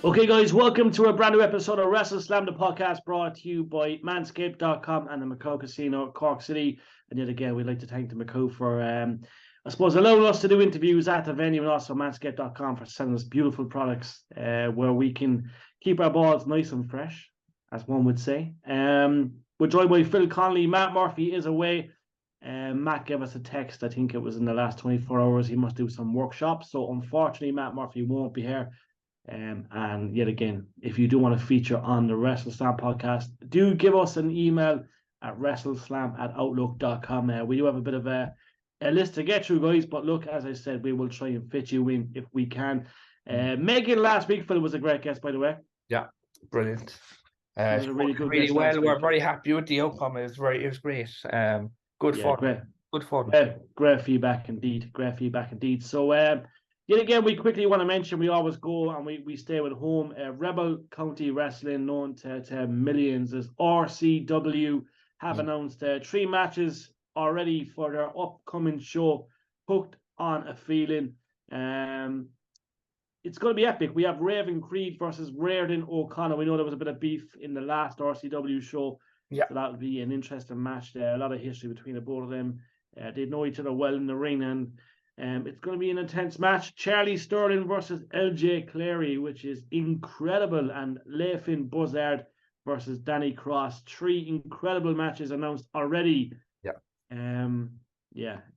Okay, guys, welcome to a brand new episode of WrestleSlam, the podcast brought to you by Manscaped.com and the Macau Casino, Cork City. And yet again, we'd like to thank the Macau for, I suppose, allowing us to do interviews at the venue, and also Manscaped.com for sending us beautiful products where we can keep our balls nice and fresh, as one would say. We're joined by Phil Connolly. Matt Murphy is away. Matt gave us a text, I think it was in the last 24 hours. He must do some workshops. So unfortunately, Matt Murphy won't be here. And yet again, if you do want to feature on the WrestleSlam podcast, do give us an email at WrestleSlam@outlook.com. We do have a bit of a list to get through, guys, but look, as I said, we will try and fit you in if we can. Megan last week, Phil, was a great guest, by the way. Yeah, brilliant. It was a really good really guest well. last We're week. very happy with the outcome. It was great. Good fun. Great. Good fun. Great feedback indeed. So yet again, we quickly want to mention, we always go and we stay with home. Rebel County Wrestling, known to millions as RCW, have announced 3 matches already for their upcoming show, Hooked on a Feeling. It's going to be epic. We have Raven Creed versus Reardon O'Connor. We know there was a bit of beef in the last RCW show. Yeah. So that would be an interesting match there. A lot of history between the both of them. They know each other well in the ring, and it's going to be an intense match. Charlie Sterling versus LJ Clary, which is incredible, and Leifin Buzzard versus Danny Cross. 3 incredible matches announced already. Yeah.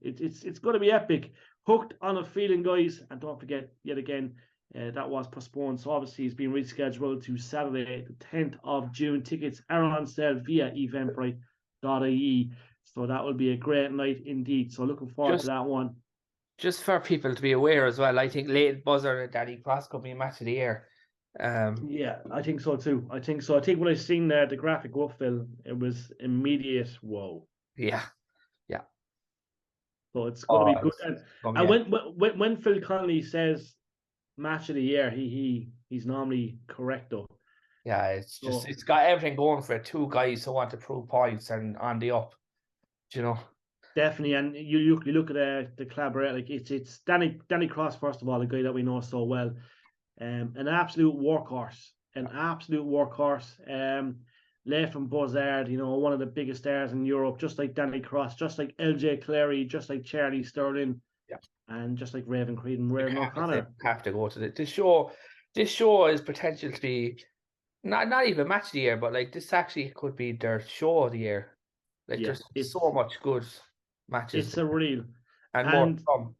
It's going to be epic. Hooked on a Feeling, guys, and don't forget, yet again, that was postponed, so obviously it's been rescheduled to Saturday, the 10th of June. Tickets are on sale via eventbrite.ie, so that will be a great night indeed. So looking forward to that one. Just for people to be aware as well, I think Leighton Buzzard and Danny Cross could be match of the year. Yeah, I think so too. I think when I seen the graphic up, Phil, it was immediate. Whoa. Yeah. So it's going to be good. And when Phil Connolly says match of the year, he's normally correct though. Yeah, it's got everything going for it. 2 guys who want to prove points and on the up, you know. Definitely, and you look at the collaborator, like it's Danny Cross, first of all, a guy that we know so well, an absolute workhorse. Leifin Buzzard, one of the biggest stars in Europe, just like Danny Cross, just like LJ Clary, just like Charlie Sterling. Yeah. And just like Raven Creed and Reardon O'Connor. Have to go to this show. This show is potential to be not even match of the year, but like this actually could be their show of the year. Like there's so much good matches. It's a real and more to come.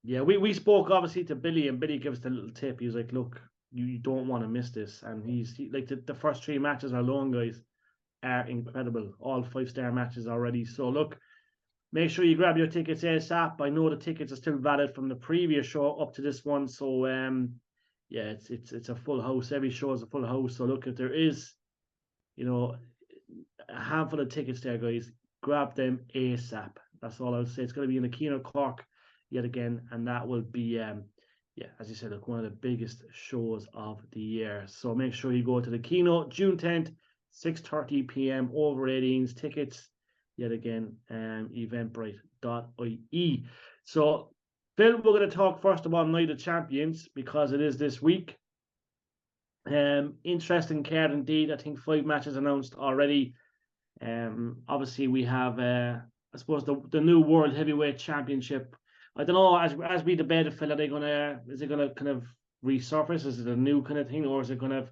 Yeah, we spoke obviously to Billy, and Billy gives the little tip. He was like, "Look, you don't want to miss this." And he's like the first 3 matches alone, guys, are incredible. All 5-star matches already. So look. Make sure you grab your tickets ASAP. I know the tickets are still valid from the previous show up to this one. So, it's a full house. Every show is a full house. So, look, if there is, a handful of tickets there, guys, grab them ASAP. That's all I'll say. It's going to be in the Kino Cork yet again. And that will be, as you said, one of the biggest shows of the year. So, make sure you go to the Kino June 10th, 6:30 p.m. over 18s. Tickets. Yet again, eventbrite.ie. So, Phil, we're going to talk first about Night of Champions because it is this week. Interesting card indeed. I think 5 matches announced already. Obviously, we have, I suppose, the new World Heavyweight Championship. I don't know, as we debated, Phil, is it going to kind of resurface? Is it a new kind of thing, or is it going to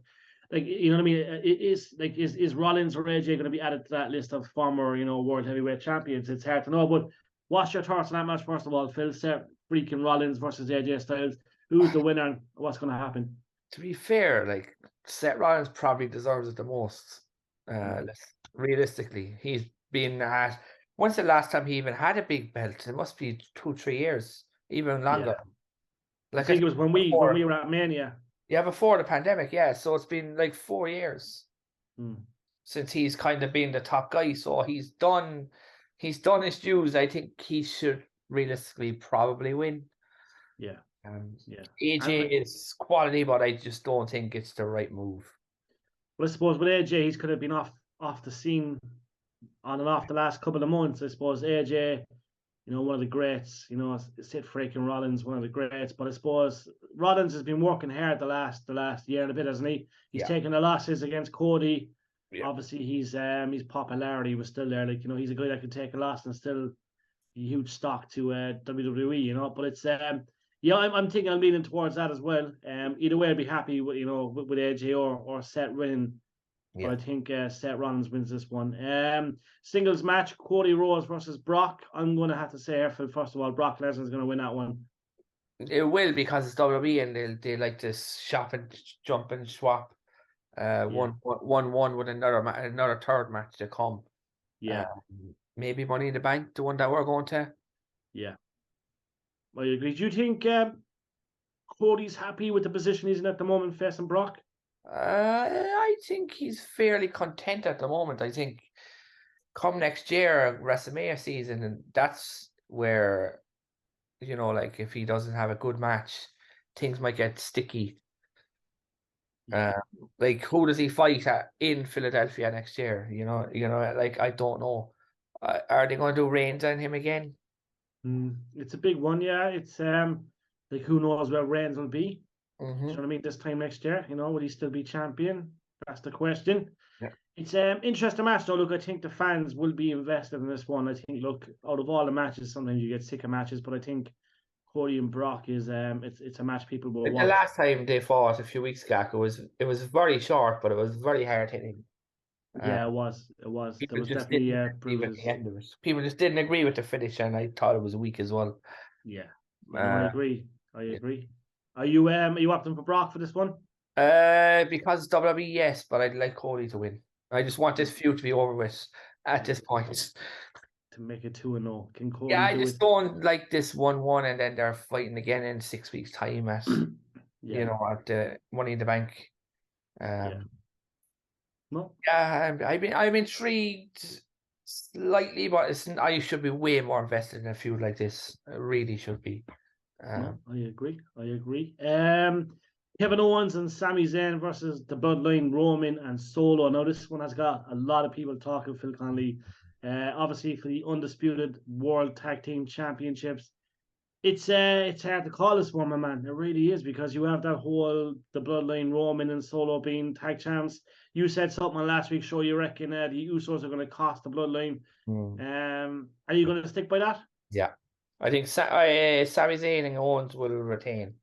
like, you know what I mean? Is Rollins or AJ going to be added to that list of former, World Heavyweight Champions? It's hard to know, but what's your thoughts on that match, first of all, Phil? Seth freaking Rollins versus AJ Styles. Who's the winner and what's going to happen? To be fair, like, Seth Rollins probably deserves it the most. Realistically, he's been at, when's the last time he even had a big belt? It must be 2-3 years, even longer. Yeah. Like, I think it was when we were at Mania. Yeah, before the pandemic, yeah. So it's been like 4 years since he's kind of been the top guy. So he's done his dues. I think he should realistically probably win. Yeah. AJ is quality, but I just don't think it's the right move. Well, I suppose with AJ, he's could have been off the scene on and off the last couple of months. I suppose AJ, one of the greats. Seth freaking Rollins, one of the greats. But I suppose Rollins has been working hard the last year and a bit, hasn't he? He's taken the losses against Cody. Yeah. Obviously, his popularity was still there. Like, he's a guy that can take a loss and still be huge stock to WWE. But it's I'm thinking I'm leaning towards that as well. Either way, I'd be happy with with AJ or Seth winning. But I think Seth Rollins wins this one. Singles match: Cody Rhodes versus Brock. I'm going to have to say here, Phil, first of all, Brock Lesnar's going to win that one. It will, because it's WWE and they like to shop and jump and swap. One with another third match to come. Yeah. Maybe Money in the Bank, the one that we're going to. Yeah. I agree. Do you think Cody's happy with the position he's in at the moment, facing Brock? I think he's fairly content at the moment. I think come next year, WrestleMania season, and that's where, like, if he doesn't have a good match, things might get sticky. Like, who does he fight in Philadelphia next year? Like, I don't know. Are they going to do Reigns on him again? It's a big one, yeah. It's like, who knows where Reigns will be? Mm-hmm. You know what I mean? This time next year, will he still be champion? That's the question. Yeah. It's interesting match though. Look, I think the fans will be invested in this one. I think, look, out of all the matches, sometimes you get sick of matches, but I think Cody and Brock is it's a match people will watch. The last time they fought a few weeks ago, it was very short, but it was very hard hitting. Yeah, it was. There was definitely bruises. People just didn't agree with the finish, and I thought it was weak as well. Yeah, I agree. Are you opting for Brock for this one? Because WWE, yes, but I'd like Cody to win. I just want this feud to be over with at this point. To make it 2-0. Can Cody I just don't like this 1-1 and then they're fighting again in 6 weeks' time at at the Money in the Bank. No. Yeah, I'm intrigued slightly, but I should be way more invested in a feud like this. I really should be. No, I agree. Kevin Owens and Sami Zayn versus the Bloodline, Roman and Solo. Now, this one has got a lot of people talking, Phil Connolly. Obviously, for the undisputed World Tag Team Championships. It's hard to call this one, my man. It really is, because you have that the Bloodline, Roman and Solo being tag champs. You said something on last week's show. You reckon the Usos are going to cost the Bloodline. Are you going to stick by that? Yeah. I think Sami Zayn and Owens will retain.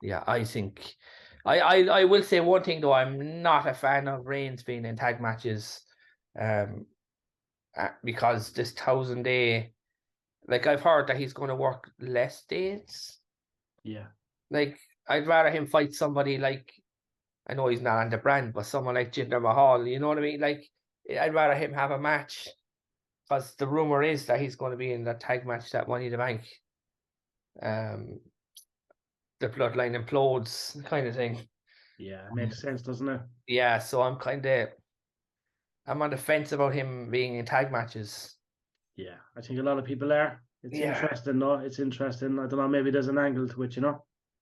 Yeah, I think. I will say one thing though. I'm not a fan of Reigns being in tag matches, because this 1,000-day, like, I've heard that he's going to work less days. Yeah. Like, I'd rather him fight somebody like, I know he's not on the brand, but someone like Jinder Mahal. You know what I mean? Like, I'd rather him have a match. Because the rumor is that he's going to be in that tag match, that Money in the Bank. The Bloodline implodes kind of thing. Yeah, it makes sense, doesn't it? Yeah, so I'm on the fence about him being in tag matches. Yeah, I think a lot of people are. It's interesting, though. It's interesting. I don't know, maybe there's an angle to it,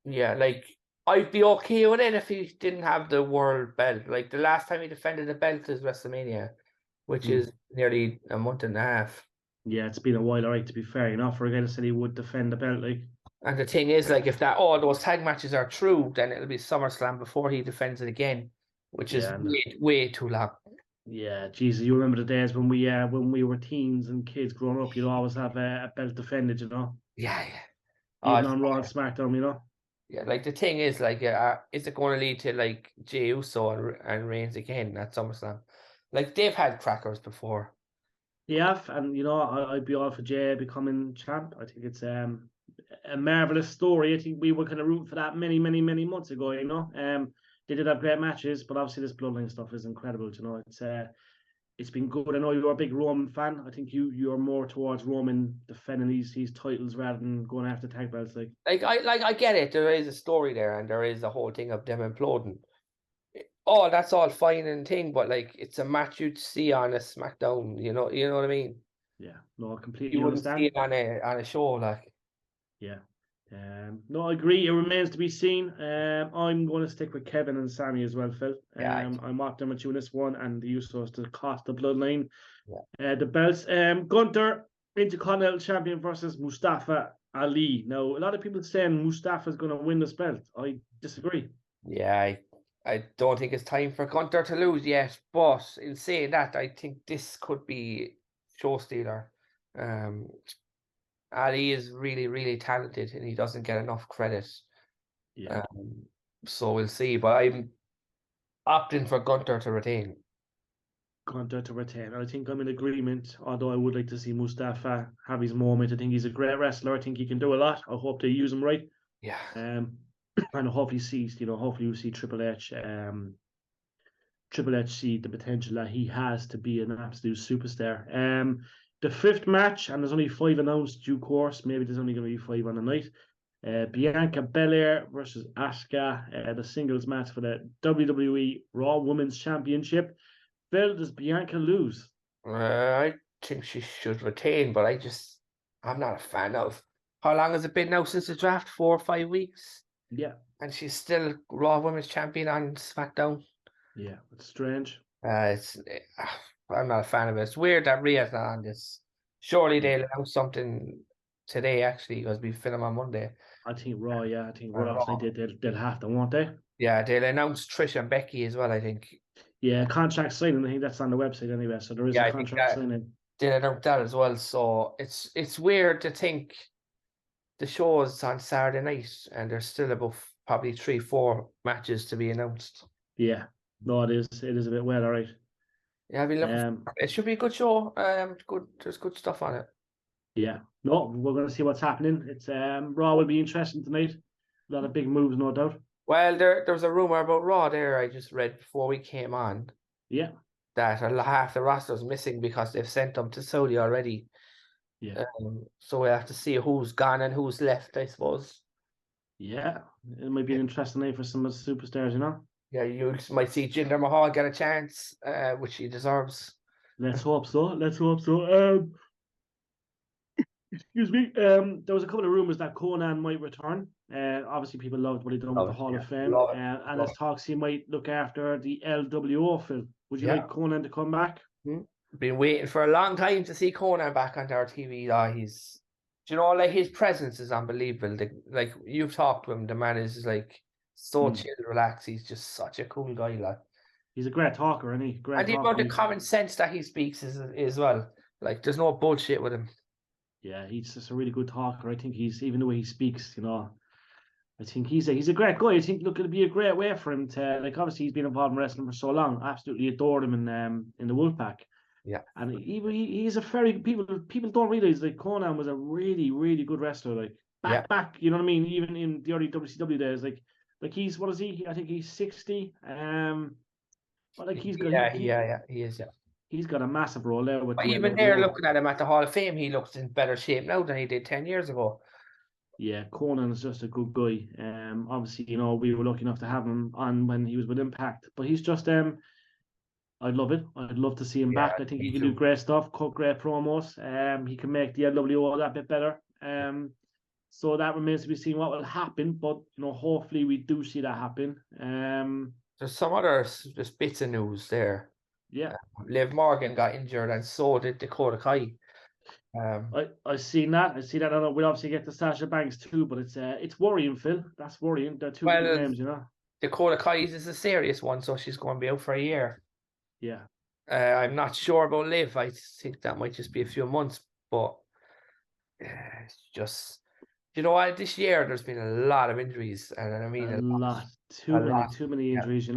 Yeah, like, I'd be okay with it if he didn't have the world belt. Like, the last time he defended the belt is WrestleMania, which is nearly a month and a half. Yeah, it's been a while, alright, to be fair, for a guy that said he would defend the belt, like. And the thing is, like, if all those tag matches are true, then it'll be SummerSlam before he defends it again, which is way too long. Yeah, Jesus, you remember the days when we were teens and kids growing up, you'd always have a belt defended, Yeah. Even on Raw and SmackDown, Yeah, like, the thing is, like, is it going to lead to, like, Jey Uso and Reigns again at SummerSlam? Like, they've had crackers before. Yeah, and I'd be all for Jey becoming champ. I think it's a marvelous story. I think we were kind of rooting for that many months ago. They did have great matches, but obviously this Bloodline stuff is incredible. It's been good. I know you're a big Roman fan. I think you're more towards Roman defending these titles rather than going after tag belts. I get it. There is a story there, and there is a whole thing of them imploding. Oh, that's all fine and thing, but, like, it's a match you'd see on a SmackDown. You know what I mean? Yeah, no, I completely understand. You wouldn't see it on a show, like. Yeah. No, I agree. It remains to be seen. I'm going to stick with Kevin and Sami as well, Phil. I'm opting with you in this one, and the Usos to cost the Bloodline. The belts. Gunther, Intercontinental Champion versus Mustafa Ali. Now, a lot of people saying Mustafa's going to win this belt. I disagree. Yeah, I don't think it's time for Gunter to lose yet. But in saying that, I think this could be show stealer. Ali is really, really talented, and he doesn't get enough credit. Yeah. So we'll see. But I'm opting for Gunter to retain. Gunter to retain. I think I'm in agreement, although I would like to see Mustafa have his moment. I think he's a great wrestler. I think he can do a lot. I hope they use him right. Yeah. And hopefully hopefully we see Triple H see the potential that he has to be an absolute superstar. The fifth match, and there's only 5 announced due course. Maybe there's only going to be 5 on the night. Bianca Belair versus Asuka, the singles match for the WWE Raw Women's Championship. Phil, does Bianca lose? I think she should retain, but I'm not a fan of. How long has it been now since the draft? 4 or 5 weeks? Yeah. And she's still Raw Women's Champion on SmackDown. Yeah, it's strange. I'm not a fan of it. It's weird that Rhea's not on this. Surely they'll announce something today, actually, because we film on Monday. I think Raw, yeah. I think Raw, they'll have to, won't they? Yeah, they'll announce Trish and Becky as well, I think. Yeah, contract signing. I think that's on the website anyway. So there is a contract signing. They'll announce that as well. So it's weird to think the show is on Saturday night and there's still about probably 3-4 matches to be announced. Yeah, no, it is. It is a bit weird, all right. Yeah, it should be a good show. There's good stuff on it. Yeah, no, we're going to see what's happening. It's Raw will be interesting tonight. A lot of big moves, no doubt. Well, there's a rumor about Raw there I just read before we came on. Yeah. That half the roster's missing because they've sent them to Saudi already. Yeah. So we have to see who's gone and who's left, I suppose. Yeah, it might be an interesting night for some of the superstars, you know. Yeah, you might see Jinder Mahal get a chance, which he deserves. Let's hope so. Excuse me. There was a couple of rumors that Conan might return. Obviously, people loved what he done with the Hall of Fame. And there's talks he might look after the LWO film. Would you like Conan to come back? Been waiting for a long time to see Conan back on our TV. His presence is unbelievable. Like you've talked to him, the man is like so chill, relaxed. He's just such a cool guy, like. He's a great talker, isn't he? And the amount of common sense that he speaks is as well. Like there's no bullshit with him. Yeah, he's just a really good talker. I think even the way he speaks, I think he's a great guy. I think it'd be a great way for him to, like, obviously he's been involved in wrestling for so long. I absolutely adored him in the Wolfpack. Yeah, and he's a very people don't realize like Conan was a really, really good wrestler. Like back, you know what I mean? Even in the early WCW days, like he's what is he? I think he's 60. But like he's got he is. Yeah, he's got a massive role there. But even there, looking at him at the Hall of Fame, he looks in better shape now than he did 10 years ago. Yeah, Conan is just a good guy. Obviously, we were lucky enough to have him on when he was with Impact. But he's just I'd love it. I'd love to see him back. I think he can do great stuff, cut great promos. He can make the LWO that bit better. So that remains to be seen what will happen. But hopefully we do see that happen. There's some other just bits of news there. Yeah, Liv Morgan got injured, and so did Dakota Kai. I seen that. We'll obviously get to Sasha Banks too, but it's worrying, Phil. That's worrying. They're two big names, Dakota Kai is a serious one, so she's going to be out for a year. Yeah. I'm not sure about Liv. I think that might just be a few months, but it's just, this year there's been a lot of injuries, and I mean too many injuries,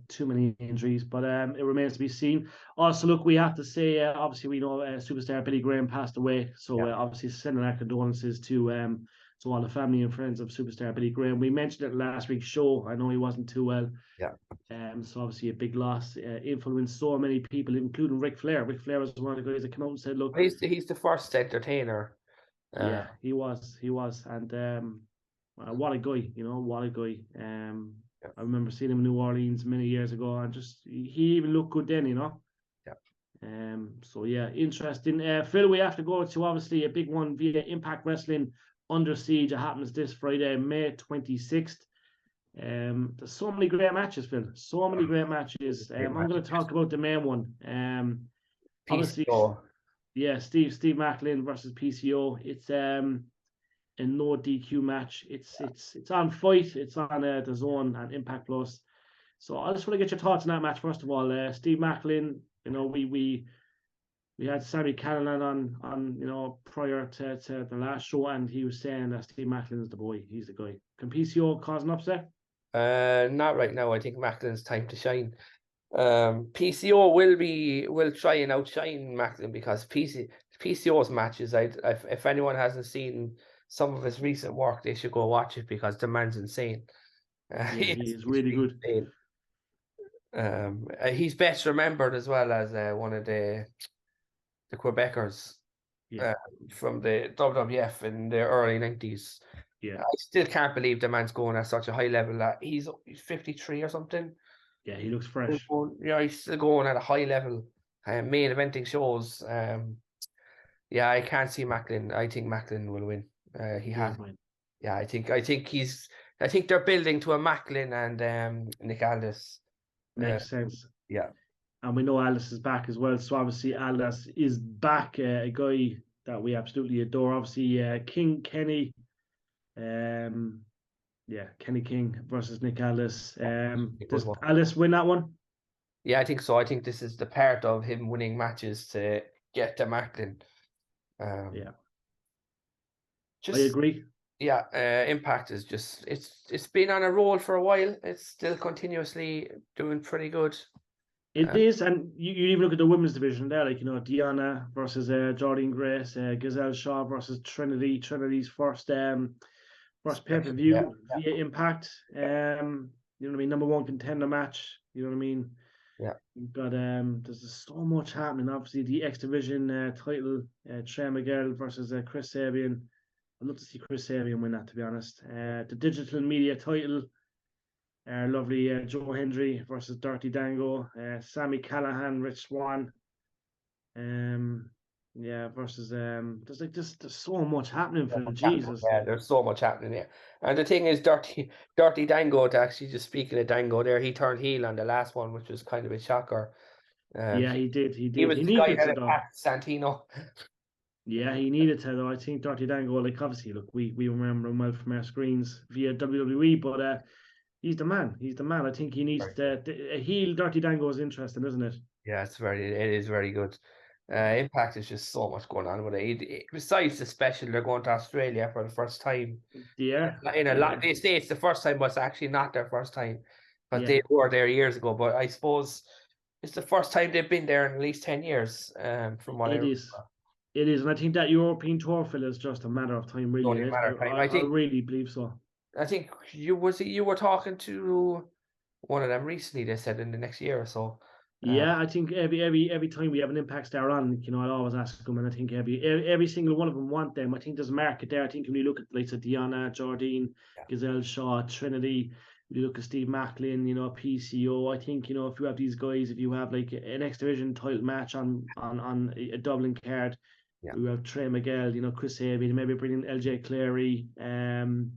too many injuries. But it remains to be seen. Also, look, we have to say, obviously, we know superstar Billy Graham passed away, so obviously sending our condolences to all the family and friends of superstar Billy Graham. We mentioned it last week's show. I know he wasn't too well. Yeah. So obviously a big loss. Influenced so many people, including Ric Flair. Ric Flair was one of the guys that came out and said, "Look, he's the first entertainer." Yeah, he was, and what a guy, what a guy. I remember seeing him in New Orleans many years ago, and just he even looked good then, Yeah. So yeah, interesting. Phil, we have to go to obviously a big one via Impact Wrestling Under Siege. It happens this Friday, May 26th. There's so many great matches, Phil. So many great matches. I'm going to talk about the main one. Obviously, Yeah, Steve Macklin versus PCO. It's a no DQ match. It's on Fight. It's on the Zone and Impact Plus. So I just want to get your thoughts on that match first of all. Steve Macklin. We had Sammy Callahan on prior to the last show, and he was saying that Steve Macklin is the boy. He's the guy. Can PCO cause an upset? Not right now. I think Macklin's time to shine. PCO will try and outshine Macklin because PCO's matches. If anyone hasn't seen some of his recent work, they should go watch it because the man's insane. Yeah, he is really good. He's best remembered as well as one of the Quebecers from the WWF in the early 90s. Yeah, I still can't believe the man's going at such a high level. He's 53 or something. Yeah, he looks fresh. He's still going at a high level. Main eventing shows. I can't see Macklin. I think Macklin will win. He has. Yeah, I think they're building to a Macklin and Nick Aldis. Makes sense. Yeah. And we know Aldis is back as well. So obviously Aldis is back, a guy that we absolutely adore. Obviously, King Kenny. Kenny King versus Nick Aldis. Does Aldis win that one? Yeah, I think so. I think this is the part of him winning matches to get to Macklin. I agree. Yeah, Impact is just it's been on a roll for a while. It's still continuously doing pretty good. It is, and you even look at the women's division there, like Deanna versus Jordynne Grace, Gazelle Shaw versus Trinity. Trinity's first pay-per-view via Impact. You know what I mean? Number one contender match. You know what I mean? Yeah. You've got there's so much happening. Obviously, the X Division title, Trey Miguel versus Chris Sabian. I'd love to see Chris Sabian win that, to be honest. The digital media title, lovely Joe Hendry versus Dirty Dango. Sammy Callahan, Rich Swann. Versus there's so much happening for Jesus. Yeah, there's so much happening here. And the thing is, Dirty Dango, to actually just speaking of Dango there, he turned heel on the last one, which was kind of a shocker. He did. He was the guy that attacked Santino. Yeah, he needed to, though. I think Dirty Dango, like, obviously, look, we remember him well from our screens via WWE, but he's the man. He's the man. I think he needs a heel. Dirty Dango is interesting, isn't it? Yeah, it is very good. Impact is just so much going on with it. Besides the special, they're going to Australia for the first time. Yeah. They say it's the first time, but it's actually not their first time. But they were there years ago. But I suppose it's the first time they've been there in at least 10 years. From what It is, and I think that European tour fill is just a matter of time, really. I really believe so. I think you were talking to one of them recently. They said in the next year or so. I think every time we have an Impact star on, I'll always ask them, and I think every single one of them want them. I think there's a market there. I think when you look at like Deanna, Jordynne, Gazelle Shaw, Trinity, you look at Steve Macklin, PCO. I think if you have these guys, if you have like an X Division title match on a Dublin card. We have Trey Miguel, Chris Sabian, maybe bring in LJ Clary, and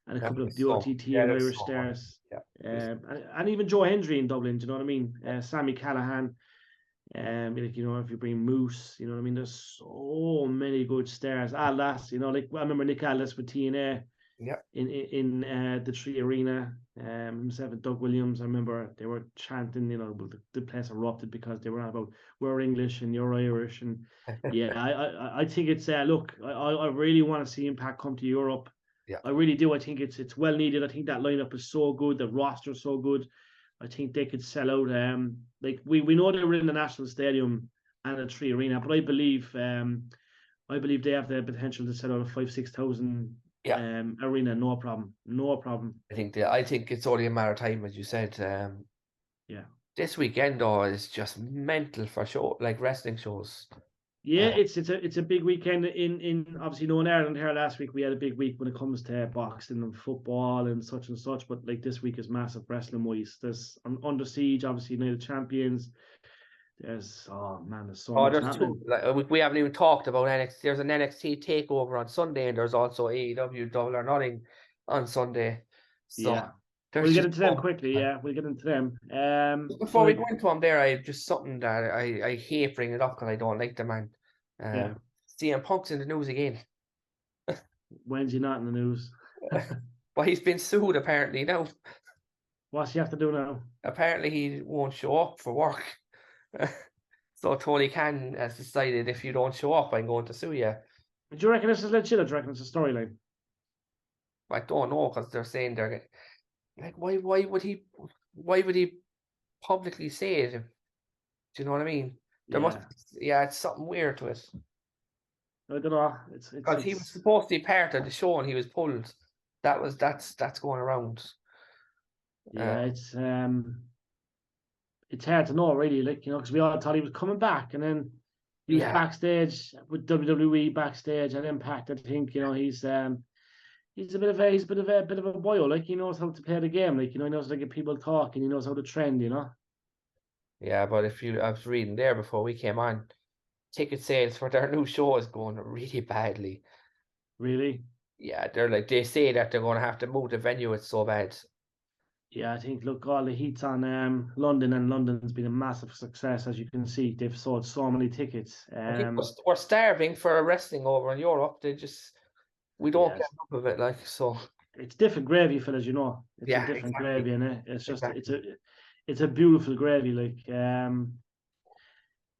a couple of the OTT and Irish stars. And even Joe Hendry in Dublin, do you know what I mean? Sammy Callahan, if you bring Moose, you know what I mean? There's so many good stars. Aldis, like I remember Nick Aldis with TNA in the Tree Arena, himself and Doug Williams. I remember they were chanting, the place erupted because they were on about we're English and you're Irish. And I think it's look, I really want to see Impact come to Europe. I really do. I think it's well needed. I think that lineup is so good. The roster is so good. I think they could sell out. Like we know they were in the National Stadium and a Tree Arena, but I believe they have the potential to sell out a 5,000-6,000 arena. No problem. I think it's only a matter of time, as you said. This weekend though is just mental for wrestling shows. Yeah, it's a big weekend in obviously in Ireland here last week. We had a big week when it comes to boxing and football and such, but like this week is massive wrestling wise. There's Under Siege, obviously Night of Champions. There's so much happening. We haven't even talked about NXT. There's an NXT takeover on Sunday, and there's also AEW Double or Nothing on Sunday. So we'll get into them quickly. We'll get into them. Before we go into them, there, I just something that I hate bringing it up because I don't like the man. CM Punk's in the news again. When's he not in the news? Well, he's been sued apparently now. What's he have to do now? Apparently he won't show up for work. So Tony Khan has decided, if you don't show up, I'm going to sue you. Do you reckon this is legit, or do you reckon it's a storyline? I don't know, because they're saying they're like, why would he publicly say it? Do you know what I mean? It's something weird to it. I don't know. Because he was supposed to be part of the show and he was pulled. That's going around. Yeah, it's hard to know, really, like, you know, because we all thought he was coming back, and then he was backstage with WWE backstage at Impact. I think, you know, he's a bit of a boy, like, he knows how to play the game, like, you know, he knows how to get people talking, he knows how to trend, you know. Yeah, but I was reading there before we came on, ticket sales for their new show is going really badly. Really? Yeah, they say that they're going to have to move the venue. It's so bad. Yeah, I think, look, all the heat's on London, and London's been a massive success, as you can see. They've sold so many tickets. I think we're starving for wrestling over in Europe. We don't get enough of it, like, so. It's different gravy, fellas, you know. It's a different gravy, and it's just it's a beautiful gravy, like.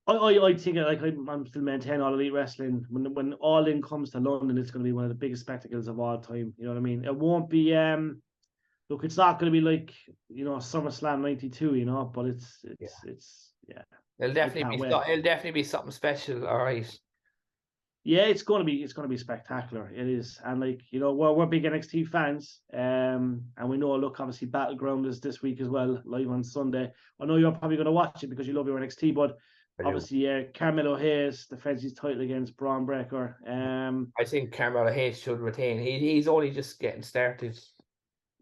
I think, like, I'm still maintaining All Elite Wrestling. When All In comes to London, it's going to be one of the biggest spectacles of all time. You know what I mean? It won't be look, it's not going to be like, you know, SummerSlam '92, you know, but it's It'll definitely be something special. All right. Yeah, it's going to be spectacular. It is, and, like, you know, we're big NXT fans, and we know, look, obviously Battleground is this week as well, live on Sunday. I know you're probably going to watch it because you love your NXT, but obviously Carmelo Hayes defends his title against Braun Breaker. I think Carmelo Hayes should retain. He's only just getting started.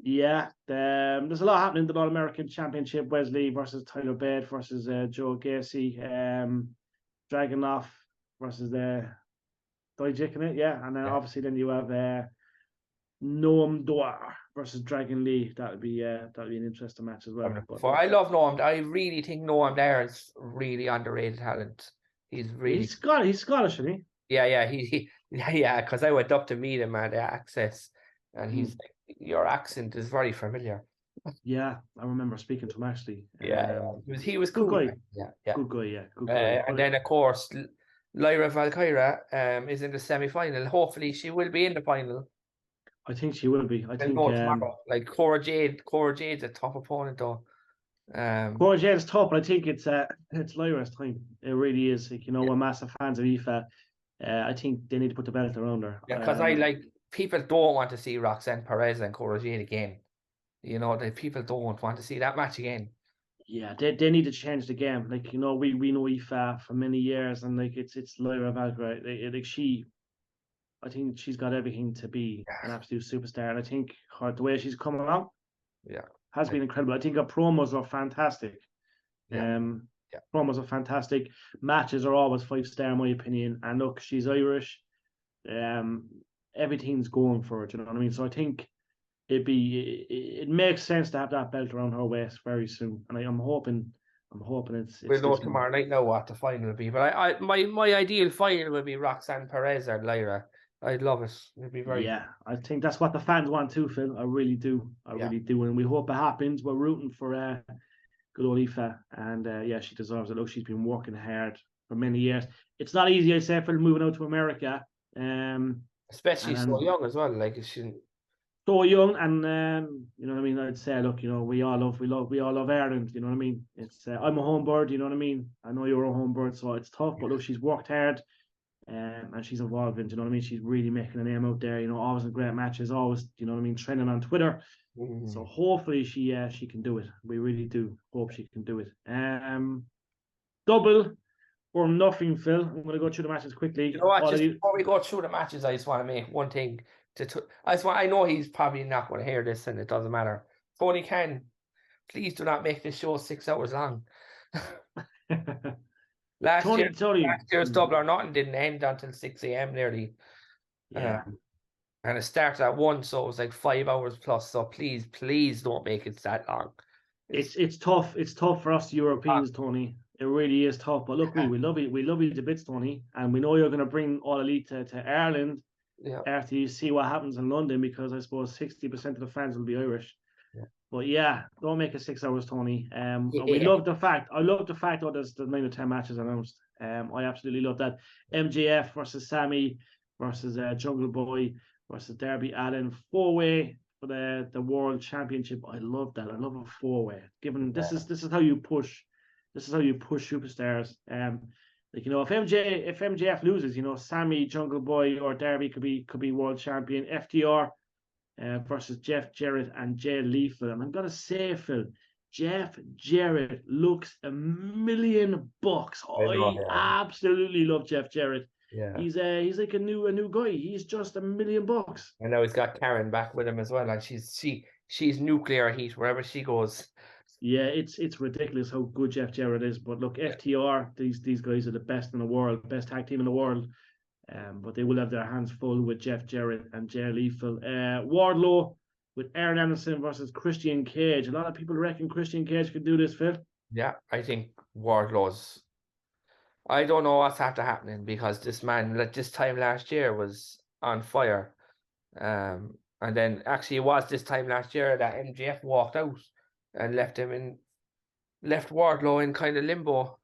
Yeah, there's a lot happening in the All-American Championship. Wesley versus Tyler Bate versus Joe Gacy. Dragunov versus Dijik in it, yeah. And then obviously then you have Noam Dar versus Dragon Lee. That'll be an interesting match as well. I love Noam. I really think Noam Dar is really underrated talent. He's Scottish, isn't he? Yeah, because I went up to meet him at Access, and he's like, your accent is very familiar. Yeah, I remember speaking to him actually. He was cool. Good guy. Good guy. And then, of course, Lyra Valkyra is in the semi-final. Hopefully she will be in the final. I think she will be. I think like Cora Jade's a tough opponent though. Cora Jade's tough, but I think it's Lyra's time. It really is. Like, you know, we're massive fans of Aoife. I think they need to put the belt around her. Yeah, because people don't want to see Roxanne Perez and Cora Jade again. You know, people don't want to see that match again. Yeah, they need to change the game. Like, you know, we know Aoife for many years, and like it's Lyra Valkyrie. I think she's got everything to be an absolute superstar, and I think the way she's come along, has been incredible. I think her promos are fantastic. Promos are fantastic. Matches are always 5-star in my opinion. And look, she's Irish. Everything's going for her. Do you know what I mean? So I think it makes sense to have that belt around her waist very soon. And I'm hoping it's we'll know tomorrow night now what the final will be. But my ideal final would be Roxanne Perez or Lyra. I'd love it. It'd be very. Yeah, I think that's what the fans want too, Phil. I really do. Really do. And we hope it happens. We're rooting for good old Aoife. And she deserves it. Look, she's been working hard for many years. It's not easy, I say, for moving out to America. Especially so young as well. Like, she so young, and you know what I mean. I'd say, look, you know, we all love Ireland. You know what I mean. It's I'm a home bird. You know what I mean. I know you're a home bird, so it's tough. But look, she's worked hard, and she's evolving. You know what I mean. She's really making a name out there. You know, always in great matches. Always, you know what I mean, trending on Twitter. So hopefully she can do it. We really do hope she can do it. Double or nothing, Phil. I'm going to go through the matches quickly. You know what? Before we go through the matches, I just want to make one thing. I know he's probably not going to hear this, and it doesn't matter. Tony Khan, please do not make this show 6 hours long. Last year's Double or Nothing didn't end until 6 a.m. nearly. And it started at 1, so it was like 5 hours plus. So please don't make it that long. It's tough. It's tough for us Europeans, Tony. It really is tough. But look, we love you. We love you to bits, Tony, and we know you're going to bring All Elite to Ireland after you see what happens in London, because I suppose 60% of the fans will be Irish. Yeah. But yeah, don't make it 6 hours, Tony. We love the fact. I love the fact that there's 9 or 10 matches announced. I absolutely love that. MJF versus Sammy versus Jungle Boy versus Darby Allin, 4-way for the World Championship. I love that. I love a 4-way. Given this is how you push. This is how you push superstars. Like, you know, if MJF loses, you know, Sammy, Jungle Boy, or Darby could be world champion. FTR versus Jeff Jarrett and Jay Lethal. And I'm gonna say, Phil, Jeff Jarrett looks $1,000,000. I absolutely love Jeff Jarrett. Yeah, he's like a new guy. He's just $1,000,000. I know he's got Karen back with him as well, and she's nuclear heat wherever she goes. Yeah, it's ridiculous how good Jeff Jarrett is. But look, FTR, these guys are the best in the world, best tag team in the world. But they will have their hands full with Jeff Jarrett and Jay Lethal. Wardlow with Aaron Anderson versus Christian Cage. A lot of people reckon Christian Cage could do this, Phil. Yeah, I think Wardlow's. I don't know what's after happening, because this man, like this time last year, was on fire. And then actually it was this time last year that MJF walked out and left Wardlow in kind of limbo.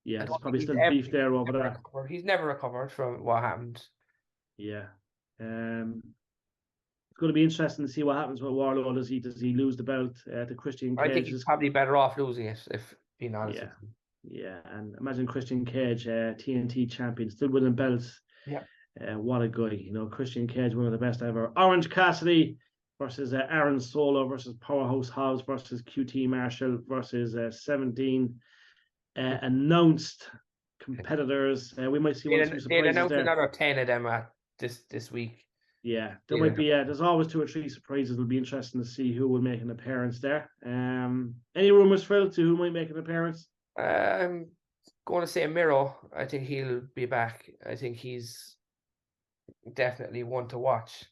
Yeah, there's probably still beef there over that. He's never recovered from what happened. Yeah. It's going to be interesting to see what happens with Wardlow. Does he lose the belt to Christian Cage? I think he's probably better off losing it, if being honest. Yeah, and imagine Christian Cage, TNT champion, still winning belts. Yeah. What a guy. You know, Christian Cage, one of the best ever. Orange Cassidy versus Aaron Solo versus Powerhouse Hobbs versus QT Marshall versus 17 announced competitors. We might see one or two surprises. They'll announce there. Another 10 of them this week. Yeah, there might be. There's always 2 or 3 surprises. It'll be interesting to see who will make an appearance there. Any rumors, Phil, to who might make an appearance? I'm going to say Miro. I think he'll be back. I think he's definitely one to watch.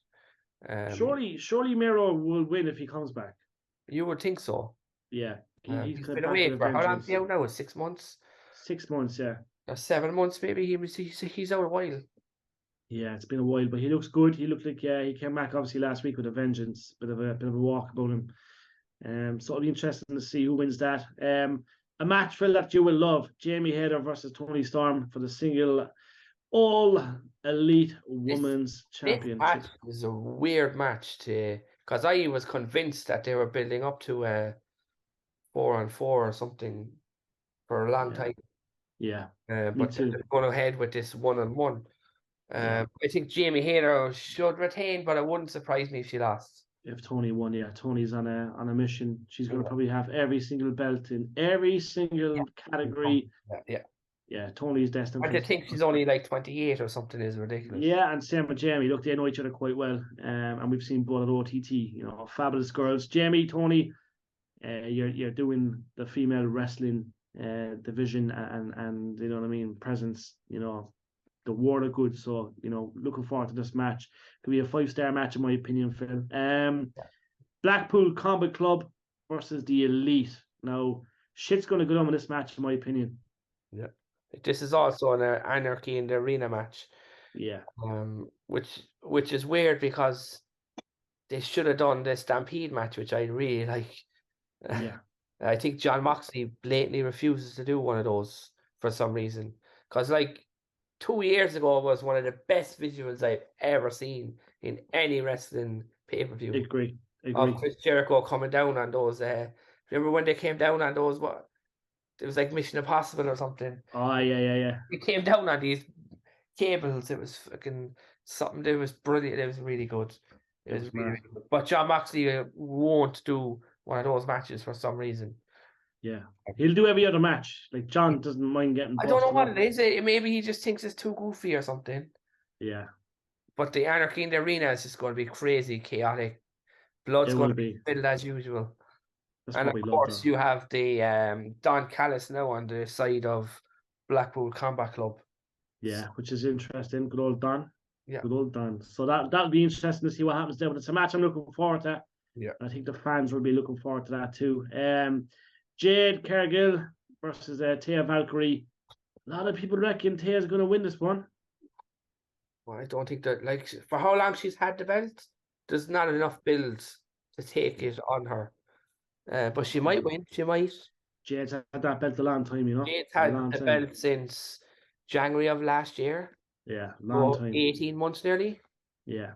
Surely Miro will win if he comes back. You would think so. Yeah. He's been away for how long is he out now? 6 months? 6 months, yeah. Or 7 months maybe. He's out a while. Yeah, it's been a while, but he looks good. He looked like he came back obviously last week with a vengeance, bit of a walk about him. So it'll be interesting to see who wins that. A match, Phil, that you will love: Jamie Hayter versus Toni Storm for the single All Elite Women's Championship. This match is a weird match because I was convinced that they were building up to a 4-on-4 or something for a long time. Yeah, but they're going ahead with this 1-on-1. I think Jamie Hayter should retain, but it wouldn't surprise me if she lost. If Toni won, yeah, Toni's on a mission. She's going to probably have every single belt in every single category. Yeah, Toni's destined. I think she's only like 28 or something is ridiculous. Yeah, and same with Jamie. Look, they know each other quite well, and we've seen both at OTT. You know, fabulous girls. Jamie, Toni, you're doing the female wrestling division, and you know what I mean, presence. You know, the world of good. So, you know, looking forward to this match. Could be a 5-star match in my opinion, Phil. Blackpool Combat Club versus the Elite. Now, shit's going to go down with this match in my opinion. Yeah. This is also an Anarchy in the Arena match. Yeah. Which is weird because they should have done the Stampede match, which I really like. Yeah. I think John Moxley blatantly refuses to do one of those for some reason. Because, like, 2 years ago was one of the best visuals I've ever seen in any wrestling pay-per-view. Agree. Of Chris Jericho coming down on those. Remember when they came down on those? What? It was like Mission Impossible or something. Oh, yeah. He came down on these cables. It was fucking something. It was brilliant. It was really good. It was really good. But John Moxley won't do one of those matches for some reason. Yeah, he'll do every other match. Like, John doesn't mind getting. I don't know what it is. Maybe he just thinks it's too goofy or something. Yeah. But the Anarchy in the Arena is just going to be crazy, chaotic. Blood's going to be filled as usual. And of course, you have the Don Callis now on the side of Blackpool Combat Club. Yeah, which is interesting. Good old Don. Yeah. Good old Don. So that'll be interesting to see what happens there. But it's a match I'm looking forward to. Yeah. I think the fans will be looking forward to that too. Jade Cargill versus Taya Valkyrie. A lot of people reckon Taya's going to win this one. Well, I don't think that, like, for how long she's had the belt, there's not enough builds to take it on her. But she might win. She might. Jade's had that belt a long time, you know. Jade's A had long the time. belt since January of last year. Yeah, long So time. 18 months nearly. Yeah.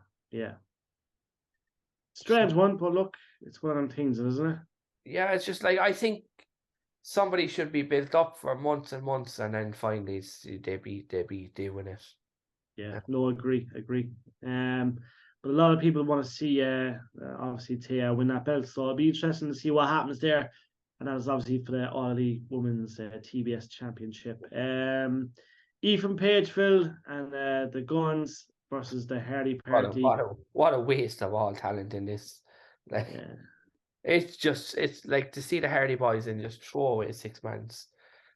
Strange one, but look, it's one of them things, isn't it? Yeah, it's just like, I think somebody should be built up for months and months, and then finally they win it. Yeah, no, agree. But a lot of people want to see obviously Taya win that belt, so it'll be interesting to see what happens there. And that is obviously for the All Elite Women's TBS Championship. Ethan Pageville and the Guns versus the Hardy Party. What a waste of all talent in this. Like, it's like to see the Hardy Boys and just throw away 6 months.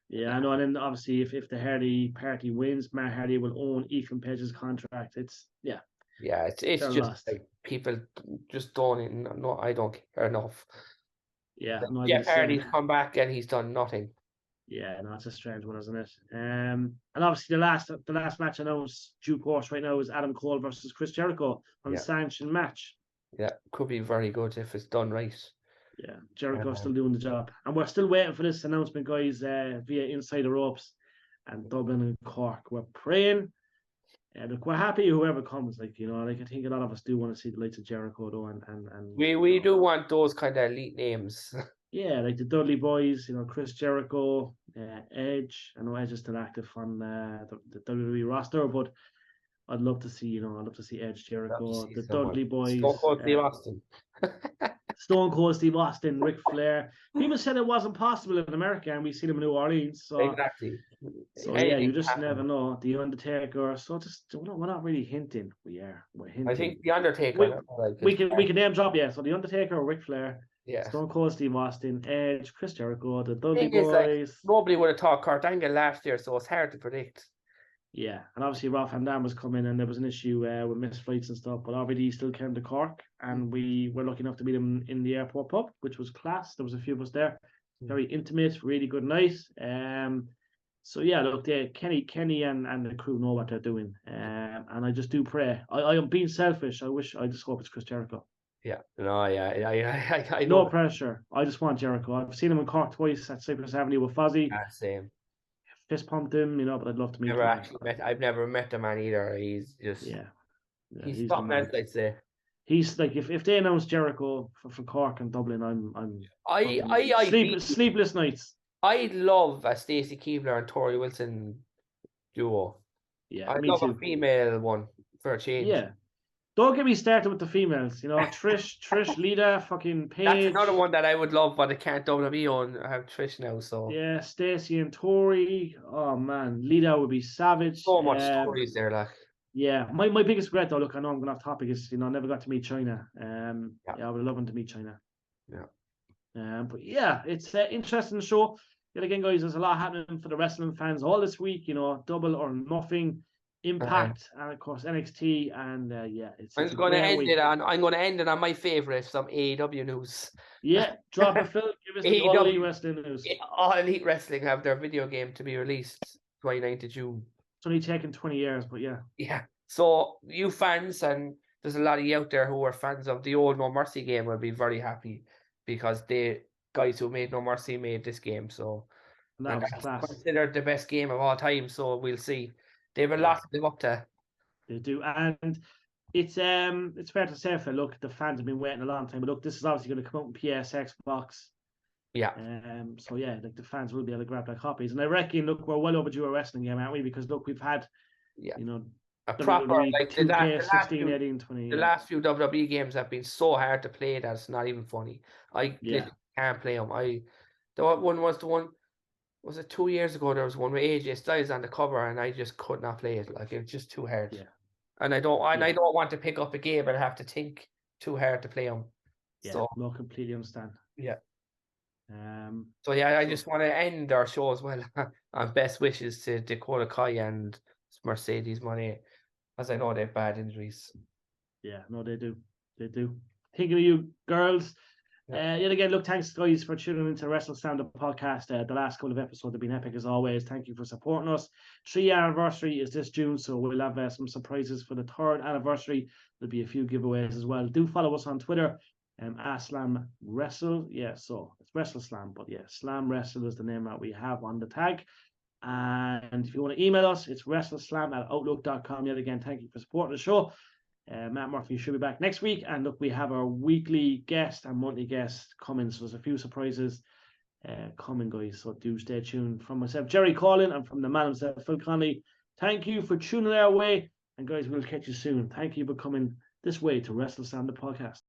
Yeah, I know. And then obviously, if the Hardy Party wins, Matt Hardy will own Ethan Page's contract. It's it's just lost. like people just don't. No, I don't care enough. Yeah, like, no, Jeff Hardy's come back and he's done nothing. Yeah, no, it's a strange one, isn't it? And obviously the last match announced due course right now is Adam Cole versus Chris Jericho on sanctioned match. Yeah, could be very good if it's done right. Yeah, Jericho's still doing the job. And we're still waiting for this announcement, guys, via Inside the Ropes and Dublin and Cork. We're praying. Look, we're happy whoever comes. Like, you know, like I think a lot of us do want to see the likes of Jericho, though, and we do want those kind of elite names. Yeah, like the Dudley Boys, you know, Chris Jericho, Edge. I know Edge is still active on the WWE roster, but I'd love to see, Edge, Jericho, the Dudley Boys, Stone Cold Steve Austin. Stone Cold Steve Austin, Ric Flair. People said it wasn't possible in America, and we see them in New Orleans. So exactly. So yeah, you just never know. The Undertaker. So just we're not really hinting. We're hinting. I think the Undertaker. We can name drop. Yeah. So the Undertaker, Ric Flair. Yeah. Stone Cold Steve Austin, Edge, Chris Jericho, the Dudley Boys. Like, nobody would have thought Kurt Angle last year, so it's hard to predict. Yeah, and obviously Ralph Van Dam was coming, and there was an issue with missed flights and stuff. But obviously he still came to Cork, and we were lucky enough to meet him in the airport pub, which was class. There was a few of us there, very intimate, really good night. So yeah, look, Kenny and the crew know what they're doing, and I just do pray. I am being selfish. I just hope it's Chris Jericho. Yeah, no, yeah, I know. No pressure. I just want Jericho. I've seen him in Cork twice at Cypress Avenue with Fozzy. Same. Fist pumped him, but I'd love to meet him. I've never met the man either. He's just he's something else, I'd say. He's like if they announce Jericho for Cork and Dublin, I'm sleepless nights. I love a Stacey Keebler and Tori Wilson duo. Yeah, I love a female one for a change. Yeah. Don't get me started with the females, Trish, Lita, fucking Paige. That's another one that I would love, but I can't WWE own. I have Trish now, so. Yeah, Stacey and Tori. Oh man, Lita would be savage. So much stories there, like. Yeah, my biggest regret though, look, I know I'm going off topic, is I never got to meet China. I would have loved to meet China. Yeah. But yeah, it's an interesting show. Yet again, guys, there's a lot happening for the wrestling fans all this week. Double or nothing. Impact and of course NXT and I'm going to end it on my favorite, some AEW news. Yeah, drop a film. Give us the All Elite Wrestling news. All Elite Wrestling have their video game to be released 29th of June. It's only taken 20 years, but yeah. Yeah. So you fans, and there's a lot of you out there who are fans of the old No Mercy game, will be very happy because the guys who made No Mercy made this game. So that's class. Considered the best game of all time. So we'll see. They have a lot to live up to. They do, and it's fair to say, look, the fans have been waiting a long time. But look, this is obviously going to come out in PS, Xbox. Yeah. So yeah, like the fans will be able to grab their copies, and I reckon, look, we're well overdue a wrestling game, aren't we? Because look, we've had, a proper like 2K, 16, 18, 20. The last few WWE games have been so hard to play that it's not even funny. I can't play them. Was it 2 years ago? There was one with AJ Styles on the cover, and I just could not play it. Like, it's just too hard. Yeah. And I don't want to pick up a game and have to think too hard to play them. Yeah. So, no, completely understand. Yeah. I just want to end our show as well on best wishes to Dakota Kai and Mercedes Moné, as I know they have bad injuries. Yeah, no, they do. Thinking of you, girls. Yet again, look, thanks guys for tuning into WrestleSlam the podcast. The last couple of episodes have been epic as always. Thank you for supporting us. 3-year anniversary is this June, so we'll have some surprises for the 3rd anniversary. There'll be a few giveaways as well. Do follow us on Twitter. Slam Wrestle. Yeah, so it's WrestleSlam, but yeah, Slam Wrestle is the name that we have on the tag. And if you want to email us, it's WrestleSlam@outlook.com. Yet again, thank you for supporting the show. Matt Murphy should be back next week, and look, we have our weekly guest and monthly guest coming, so there's a few surprises coming, guys, so do stay tuned. From myself, Jerry Collin, and from the man himself, Phil Connolly, thank you for tuning our way, and guys, we'll catch you soon. Thank you for coming this way to WrestleSlam the podcast.